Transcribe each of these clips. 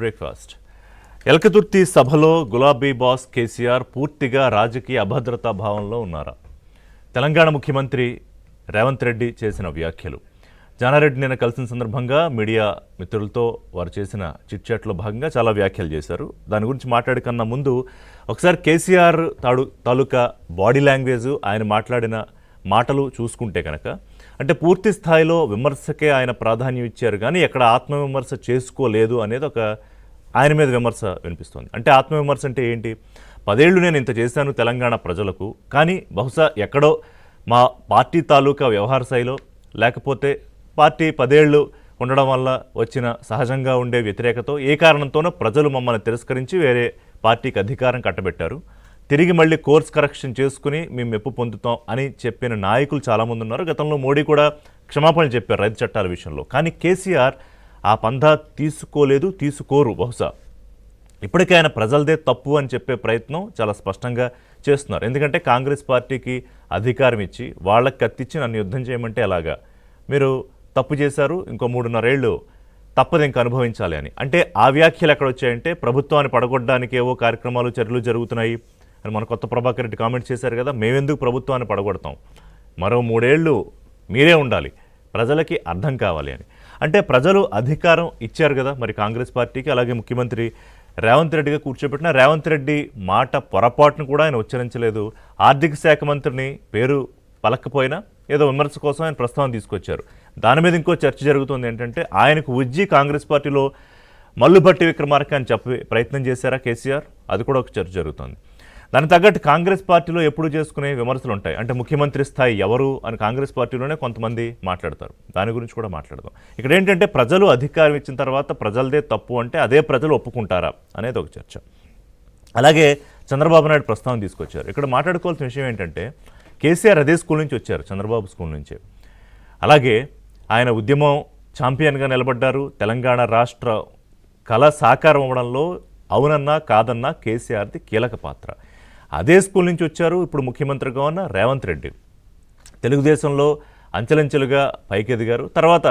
Breakfast Elkathurthi సభలో గులాబీ boss KCR పూర్తిగా రాజకీయ అభద్రతా భావంలో ఉన్నారా? తెలంగాణ ముఖ్యమంత్రి రేవంత్ రెడ్డి చేసిన వ్యాఖ్యలు. జానారెడ్డి నిన్న కలిసిన సందర్భంగా మీడియా మిత్రులతో వారు చేసిన చిట్చాట్లో భాగంగా చాలా వ్యాఖ్యలు చేశారు. దాని గురించి మాట్లాడకన్నా ముందు ఒకసారి కేసీఆర్ తాలూకా బాడీ లాంగ్వేజ్, ఆయన మాట్లాడిన మాటలు చూసుకుంటే కనుక అంటే పూర్తి స్థాయిలో విమర్శకే ఆయన ప్రాధాన్యం ఇచ్చారు, కానీ ఎక్కడ ఆత్మవిమర్శ చేసుకోలేదు అనేది ఒక ఆయన మీద విమర్శ వినిపిస్తుంది. అంటే ఆత్మవిమర్శ అంటే ఏంటి? 10 ఏళ్ళు నేను ఇంత చేశాను తెలంగాణ ప్రజలకు, కానీ బహుశా ఎక్కడో మా పార్టీ తాలూకా వ్యవహార శైలిలో లేకపోతే పార్టీ 10 ఏళ్ళు ఉండడం వల్ల వచ్చిన సహజంగా ఉండే వ్యతిరేకతో ఏ కారణంతోనో ప్రజలు మమ్మల్ని తిరస్కరించి వేరే పార్టీకి అధికారం కట్టబెట్టారు, తిరిగి మళ్ళీ కోర్స్ కరెక్షన్ చేసుకుని మేము మెప్పు పొందుతాం అని చెప్పిన నాయకులు చాలామంది ఉన్నారు. గతంలో మోడీ కూడా క్షమాపణలు చెప్పారు రైతు చట్టాల విషయంలో. కానీ కేసీఆర్ ఆ పందా తీసుకోలేదు, తీసుకోరు. బహుశా ఇప్పటికే ఆయన ప్రజలదే తప్పు అని చెప్పే ప్రయత్నం చాలా స్పష్టంగా చేస్తున్నారు. ఎందుకంటే కాంగ్రెస్ పార్టీకి అధికారం ఇచ్చి వాళ్ళకి కత్తిచ్చి నన్ను యుద్ధం చేయమంటే ఎలాగా, మీరు తప్పు చేశారు, ఇంకో 3.5 ఏళ్ళు తప్పదు ఇంకా అనుభవించాలి అని. అంటే ఆ వ్యాఖ్యలు ఎక్కడ వచ్చాయంటే ప్రభుత్వాన్ని పడగొట్టడానికి ఏవో కార్యక్రమాలు చర్యలు జరుగుతున్నాయి అని మన కొత్త ప్రభాకర్ రెడ్డి కామెంట్ చేశారు కదా, మేమెందుకు ప్రభుత్వాన్ని పడగొడతాం, మరో 3 ఏళ్ళు మీరే ఉండాలి, ప్రజలకి అర్థం కావాలి అని. అంటే ప్రజలు అధికారం ఇచ్చారు కదా మరి కాంగ్రెస్ పార్టీకి, అలాగే ముఖ్యమంత్రి రేవంత్ రెడ్డిగా కూర్చోబెట్టిన రేవంత్ రెడ్డి మాట పొరపాటును కూడా ఆయన ఉచ్చరించలేదు. ఆర్థిక శాఖ మంత్రిని పేరు పలకపోయినా ఏదో విమర్శ కోసం ఆయన ప్రస్తావన తీసుకొచ్చారు. దాని మీద ఇంకో చర్చ జరుగుతుంది. ఏంటంటే ఆయనకు ఉజ్జి కాంగ్రెస్ పార్టీలో మల్లుభట్టి విక్రమార్క అని చెప్పి ప్రయత్నం చేశారా కేసీఆర్, అది కూడా ఒక చర్చ జరుగుతుంది. దానికి తగ్గట్టు కాంగ్రెస్ పార్టీలో ఎప్పుడు చేసుకునే విమర్శలు ఉంటాయి. అంటే ముఖ్యమంత్రి స్థాయి ఎవరు అని కాంగ్రెస్ పార్టీలోనే కొంతమంది మాట్లాడతారు. దాని గురించి కూడా మాట్లాడదాం. ఇక్కడ ఏంటంటే ప్రజలు అధికారం ఇచ్చిన తర్వాత ప్రజలదే తప్పు అంటే అదే ప్రజలు ఒప్పుకుంటారా అనేది ఒక చర్చ. అలాగే చంద్రబాబు నాయుడు ప్రస్తావన తీసుకొచ్చారు. ఇక్కడ మాట్లాడుకోవాల్సిన విషయం ఏంటంటే కేసీఆర్ అదే స్కూల్ నుంచి వచ్చారు, చంద్రబాబు స్కూల్ నుంచే. అలాగే ఆయన ఉద్యమం ఛాంపియన్గా నిలబడ్డారు. తెలంగాణ రాష్ట్ర కళ సాకారం అవ్వడంలో అవునన్నా కాదన్నా కేసీఆర్ది కీలక పాత్ర. అదే స్కూల్ నుంచి వచ్చారు ఇప్పుడు ముఖ్యమంత్రిగా ఉన్న రేవంత్ రెడ్డి. తెలుగుదేశంలో అంచెలంచెలుగా పైకి ఎదిగారు. తర్వాత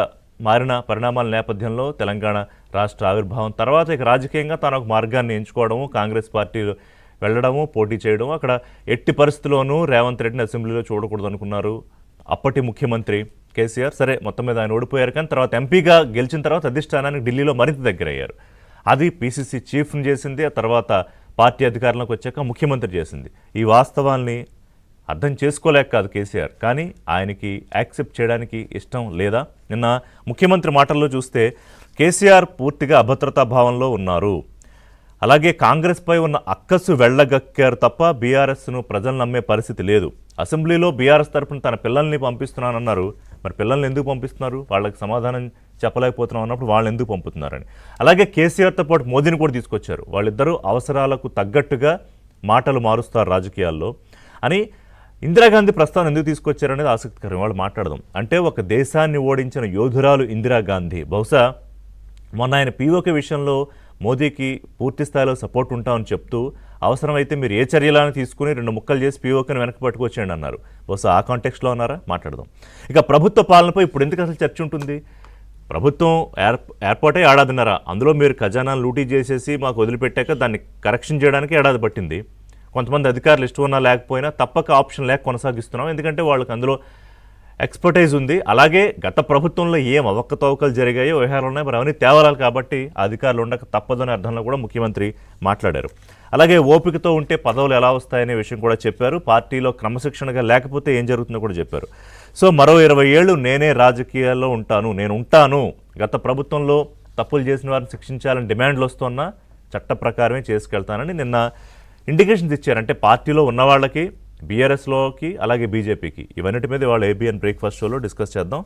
మారిన పరిణామాల నేపథ్యంలో తెలంగాణ రాష్ట్ర ఆవిర్భావం తర్వాత ఇక రాజకీయంగా తాను ఒక మార్గాన్ని ఎంచుకోవడము, కాంగ్రెస్ పార్టీలో వెళ్ళడము, పోటీ చేయడం. అక్కడ ఎట్టి పరిస్థితుల్లోనూ రేవంత్ రెడ్డిని అసెంబ్లీలో చూడకూడదు అనుకున్నారు అప్పటి ముఖ్యమంత్రి కేసీఆర్. సరే మొత్తం మీద ఆయన ఓడిపోయారు, కానీ తర్వాత ఎంపీగా గెలిచిన తర్వాత అధిష్టానానికి ఢిల్లీలో మరింత దగ్గర అయ్యారు. అది పీసీసీ చీఫ్ని చేసింది, ఆ తర్వాత పార్టీ అధికారంలోకి వచ్చాక ముఖ్యమంత్రి చేసింది. ఈ వాస్తవాల్ని అర్థం చేసుకోలేక కాదు కేసీఆర్, కానీ ఆయనకి యాక్సెప్ట్ చేయడానికి ఇష్టం లేదా? నిన్న ముఖ్యమంత్రి మాటల్లో చూస్తే కేసీఆర్ పూర్తిగా అభద్రతా భావంలో ఉన్నారు. అలాగే కాంగ్రెస్పై ఉన్న అక్కసు వెళ్ళగక్కారు తప్ప బీఆర్ఎస్ను ప్రజలు నమ్మే పరిస్థితి లేదు. అసెంబ్లీలో బీఆర్ఎస్ తరఫున తన పిల్లల్ని పంపిస్తున్నానన్నారు. మరి పిల్లల్ని ఎందుకు పంపిస్తున్నారు? వాళ్ళకి సమాధానం చెప్పలేకపోతున్నాం అన్నప్పుడు వాళ్ళని ఎందుకు పంపుతున్నారని. అలాగే కేసీఆర్తో పాటు మోదీని కూడా తీసుకొచ్చారు. వాళ్ళిద్దరూ అవసరాలకు తగ్గట్టుగా మాటలు మారుస్తారు రాజకీయాల్లో అని. ఇందిరాగాంధీ ప్రస్తావన ఎందుకు తీసుకొచ్చారనేది ఆసక్తికరం. వాళ్ళు మాట్లాడదాం. అంటే ఒక దేశాన్ని ఓడించిన యోధురాలు ఇందిరాగాంధీ. బహుశా మొన్న ఆయన పీఓకే విషయంలో మోదీకి పూర్తి స్థాయిలో సపోర్ట్ ఉంటామని చెప్తూ అవసరమైతే మీరు ఏ చర్యలను తీసుకుని 2 ముక్కలు చేసి పీఓకేని వెనక్కి పట్టుకొచ్చేయండి అన్నారు. బహుశా ఆ కాంటెక్స్లో ఉన్నారా? మాట్లాడదాం. ఇక ప్రభుత్వ పాలనపై ఇప్పుడు ఎందుకు అసలు చర్చ ఉంటుంది? ప్రభుత్వం ఏర్పాటే ఏడాదిన్నర, అందులో మీరు ఖజానాను లూటీ చేసేసి మాకు వదిలిపెట్టాక దాన్ని కరెక్షన్ చేయడానికి ఏడాది పట్టింది. కొంతమంది అధికారులు ఇష్టం ఉన్నా లేకపోయినా తప్పక ఆప్షన్ లేక కొనసాగిస్తున్నాం, ఎందుకంటే వాళ్ళకి అందులో ఎక్స్పర్టైజ్ ఉంది. అలాగే గత ప్రభుత్వంలో ఏం అవకతవకలు జరిగాయో వ్యవహారాలు ఉన్నాయి, మరి అవన్నీ తేవాలాలి కాబట్టి అధికారులు ఉండక తప్పదనే అర్థంలో కూడా ముఖ్యమంత్రి మాట్లాడారు. అలాగే ఓపికతో ఉంటే పదవులు ఎలా వస్తాయనే విషయం కూడా చెప్పారు. పార్టీలో క్రమశిక్షణగా లేకపోతే ఏం జరుగుతుందో కూడా చెప్పారు. సో మరో 20 ఏళ్ళు నేనే రాజకీయాల్లో ఉంటాను, నేను ఉంటాను, గత ప్రభుత్వంలో తప్పులు చేసిన వారిని శిక్షించాలని డిమాండ్లు వస్తున్నా చట్ట ప్రకారమే చేసుకెళ్తానని నిన్న ఇండికేషన్స్ ఇచ్చారు. అంటే పార్టీలో ఉన్న వాళ్ళకి, బీఆర్ఎస్లోకి, అలాగే బీజేపీకి, ఇవన్నిటి మీద వాళ్ళు ఏబిఎన్ బ్రేక్ఫాస్ట్ షోలో డిస్కస్ చేద్దాం.